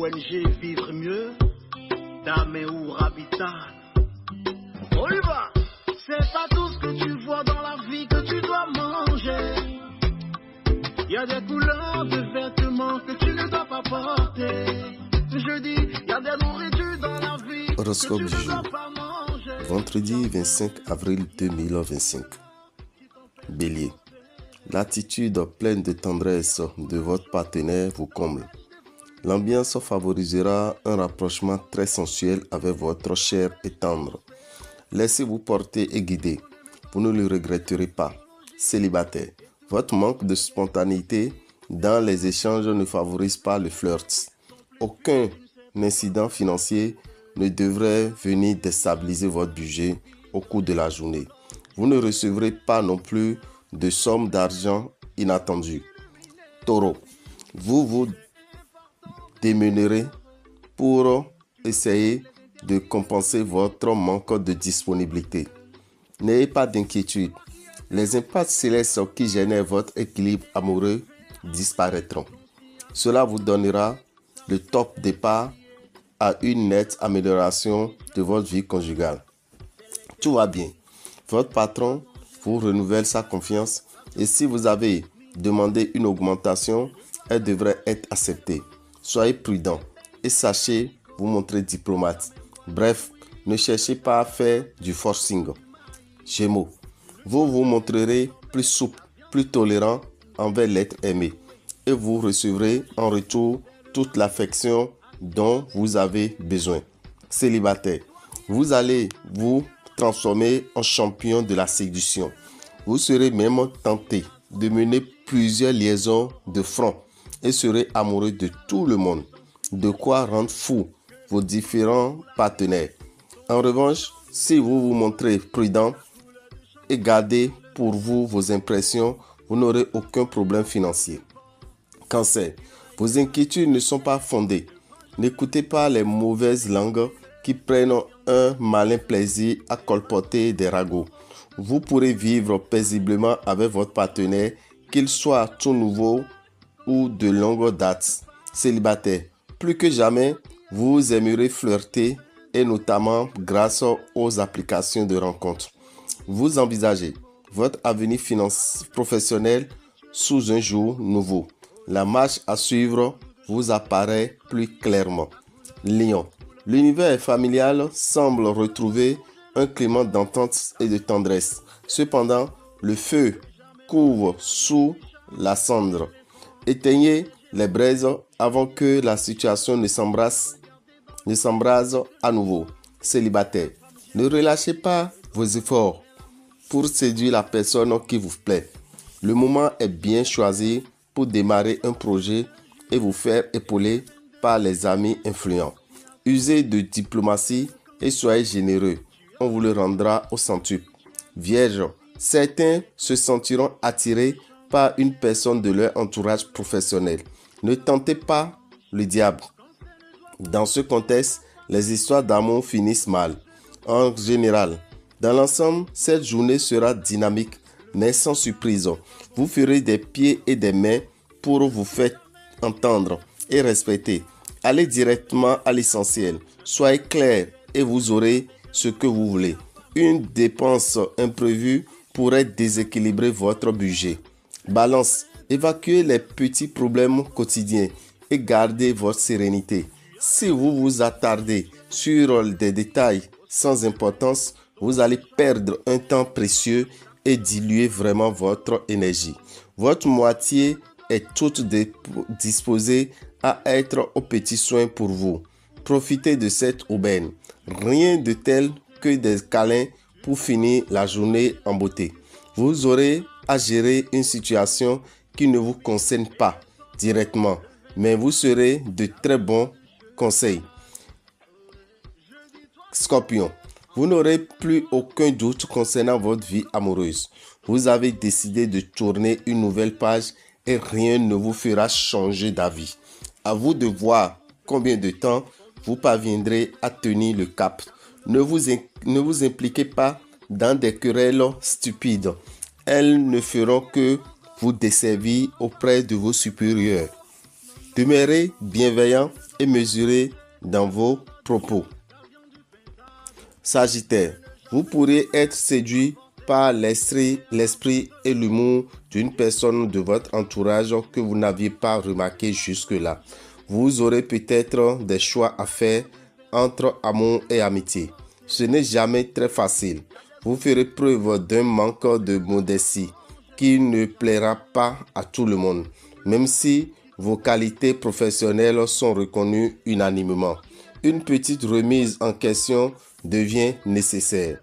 ONG Vivre Mieux, Dame ou Habitat. On y va. C'est pas tout ce que tu vois dans la vie que tu dois manger. Il y a des couleurs de vêtements que tu ne dois pas porter. Je dis, il y a des nourritures dans la vie Horoscope que tu du ne jour. dois pas manger. Vendredi 25 avril 2025. Bélier. L'attitude pleine de tendresse de votre partenaire vous comble. L'ambiance favorisera un rapprochement très sensuel avec votre chair et tendre. Laissez-vous porter et guider. Vous ne le regretterez pas. Célibataire. Votre manque de spontanéité dans les échanges ne favorise pas le flirt. Aucun incident financier ne devrait venir déstabiliser votre budget au cours de la journée. Vous ne recevrez pas non plus de sommes d'argent inattendues. Taureau. Vous vous démènerez pour essayer de compenser votre manque de disponibilité. N'ayez pas d'inquiétude. Les impacts célestes qui génèrent votre équilibre amoureux disparaîtront. Cela vous donnera le top départ à une nette amélioration de votre vie conjugale. Tout va bien. Votre patron vous renouvelle sa confiance et si vous avez demandé une augmentation, elle devrait être acceptée. Soyez prudent et sachez vous montrer diplomate. Bref, ne cherchez pas à faire du forcing. Gémeaux. Vous vous montrerez plus souple, plus tolérant envers l'être aimé et vous recevrez en retour toute l'affection dont vous avez besoin. Célibataire. Vous allez vous transformer en champion de la séduction. Vous serez même tenté de mener plusieurs liaisons de front et serez amoureux de tout le monde. De quoi rendre fou vos différents partenaires. En revanche, si vous vous montrez prudent et gardez pour vous vos impressions, vous n'aurez aucun problème financier. Cancer. Vos inquiétudes ne sont pas fondées. N'écoutez pas les mauvaises langues qui prennent un malin plaisir à colporter des ragots. Vous pourrez vivre paisiblement avec votre partenaire, qu'il soit tout nouveau ou de longue date. Célibataire. Plus que jamais, vous aimerez flirter et notamment grâce aux applications de rencontres. Vous envisagez votre avenir professionnel sous un jour nouveau. La marche à suivre vous apparaît plus clairement. Lion. L'univers familial semble retrouver un climat d'entente et de tendresse. Cependant, le feu couvre sous la cendre. Éteignez les braises avant que la situation ne s'embrase à nouveau. Célibataire. Ne relâchez pas vos efforts pour séduire la personne qui vous plaît. Le moment est bien choisi pour démarrer un projet et vous faire épauler par les amis influents. Usez de diplomatie et soyez généreux. On vous le rendra au centuple. Vierge, certains se sentiront attirés par une personne de leur entourage professionnel. Ne tentez pas le diable. Dans ce contexte, les histoires d'amour finissent mal. En général, dans l'ensemble, cette journée sera dynamique, mais sans surprise. Vous ferez des pieds et des mains pour vous faire entendre et respecter. Allez directement à l'essentiel. Soyez clair et vous aurez ce que vous voulez. Une dépense imprévue pourrait déséquilibrer votre budget. Balance. Évacuez les petits problèmes quotidiens et gardez votre sérénité. Si vous vous attardez sur des détails sans importance, vous allez perdre un temps précieux et diluer vraiment votre énergie. Votre moitié est toute disposée à être aux petits soins pour vous. Profitez de cette aubaine. Rien de tel que des câlins pour finir la journée en beauté. Vous aurez à gérer une situation qui ne vous concerne pas directement, mais vous serez de très bons conseils. Scorpion. Vous n'aurez plus aucun doute concernant votre vie amoureuse. Vous avez décidé de tourner une nouvelle page et rien ne vous fera changer d'avis. À vous de voir combien de temps vous parviendrez à tenir le cap. Ne vous impliquez pas dans des querelles stupides. Elles ne feront que vous desservir auprès de vos supérieurs. Demeurez bienveillant et mesuré dans vos propos. Sagittaire, vous pourriez être séduit par l'esprit et l'humour d'une personne de votre entourage que vous n'aviez pas remarqué jusque-là. Vous aurez peut-être des choix à faire entre amour et amitié. Ce n'est jamais très facile. Vous ferez preuve d'un manque de modestie qui ne plaira pas à tout le monde, même si vos qualités professionnelles sont reconnues unanimement. Une petite remise en question devient nécessaire.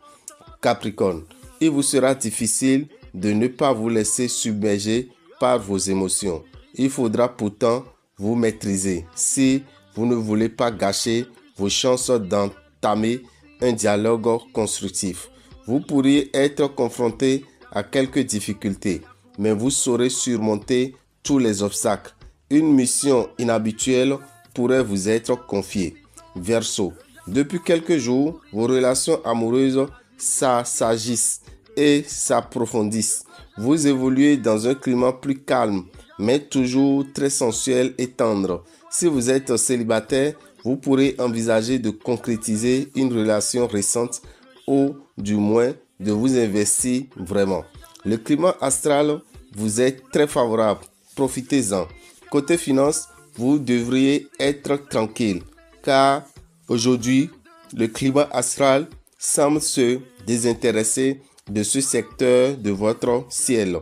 Capricorne, il vous sera difficile de ne pas vous laisser submerger par vos émotions. Il faudra pourtant vous maîtriser si vous ne voulez pas gâcher vos chances d'entamer un dialogue constructif. Vous pourriez être confronté à quelques difficultés, mais vous saurez surmonter tous les obstacles. Une mission inhabituelle pourrait vous être confiée. Verseau, depuis quelques jours, vos relations amoureuses s'agissent et s'approfondissent. Vous évoluez dans un climat plus calme, mais toujours très sensuel et tendre. Si vous êtes célibataire, vous pourrez envisager de concrétiser une relation récente ou du moins de vous investir vraiment. Le climat astral vous est très favorable. Profitez-en. Côté finance, vous devriez être tranquille car aujourd'hui, le climat astral semble se désintéresser de ce secteur de votre ciel.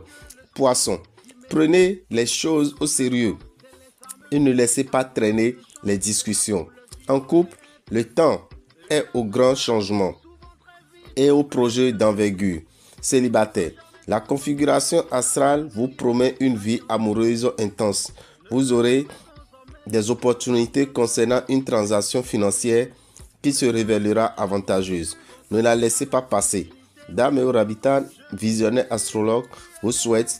Poisson, prenez les choses au sérieux et ne laissez pas traîner les discussions. En couple, le temps est au grand changement et au projet d'envergure. Célibataire, la configuration astrale vous promet une vie amoureuse intense. Vous aurez des opportunités concernant une transaction financière qui se révélera avantageuse. Ne la laissez pas passer. Dame et Rabitan, visionnaire astrologue, vous souhaite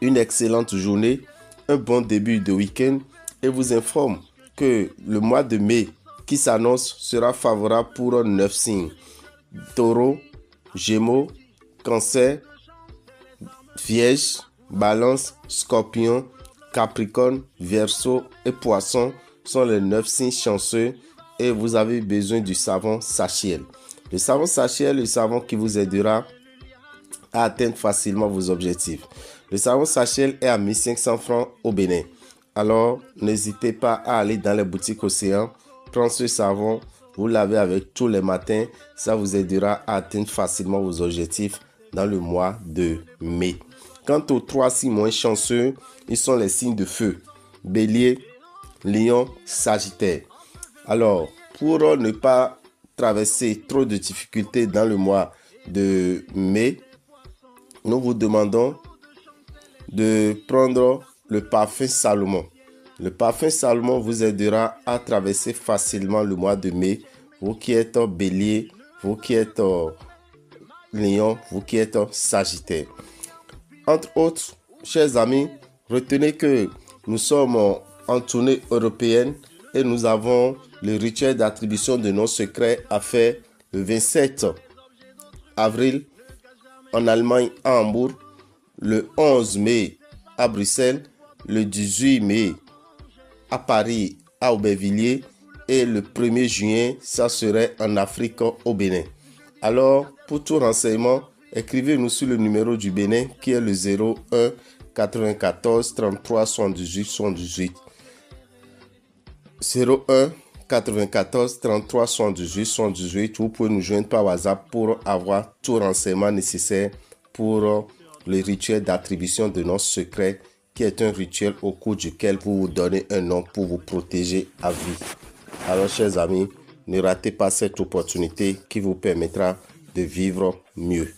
une excellente journée, un bon début de week-end et vous informe que le mois de mai qui s'annonce sera favorable pour 9 signes. Taureau, Gémeaux, Cancer, Vierge, Balance, Scorpion, Capricorne, Verseau et Poisson sont les 9 signes chanceux et vous avez besoin du savon Sachiel. Le savon Sachiel est le savon qui vous aidera à atteindre facilement vos objectifs. Le savon Sachiel est à 1500 francs au Bénin. Alors, n'hésitez pas à aller dans les boutiques Océan, prendre ce savon, vous lavez avec tous les matins. Ça vous aidera à atteindre facilement vos objectifs dans le mois de mai. Quant aux 3 signes moins chanceux, ils sont les signes de feu. Bélier, Lion, Sagittaire. Alors, pour ne pas traverser trop de difficultés dans le mois de mai, nous vous demandons de prendre le parfum Salomon. Le parfum Salomon vous aidera à traverser facilement le mois de mai. Vous qui êtes Bélier, vous qui êtes Lion, vous qui êtes Sagittaire. Entre autres, chers amis, retenez que nous sommes en tournée européenne et nous avons le rituel d'attribution de nos secrets à faire le 27 avril en Allemagne à Hambourg, le 11 mai à Bruxelles, le 18 mai à Paris à Aubervilliers et le 1er juin, ça serait en Afrique au Bénin. Alors, pour tout renseignement, écrivez-nous sur le numéro du Bénin qui est le 01 94 33 78 78. 01 94 33 78 78. Vous pouvez nous joindre par WhatsApp pour avoir tout renseignement nécessaire pour le rituel d'attribution de nos secrets, qui est un rituel au cours duquel vous vous donnez un nom pour vous protéger à vie. Alors, chers amis, ne ratez pas cette opportunité qui vous permettra de vivre mieux.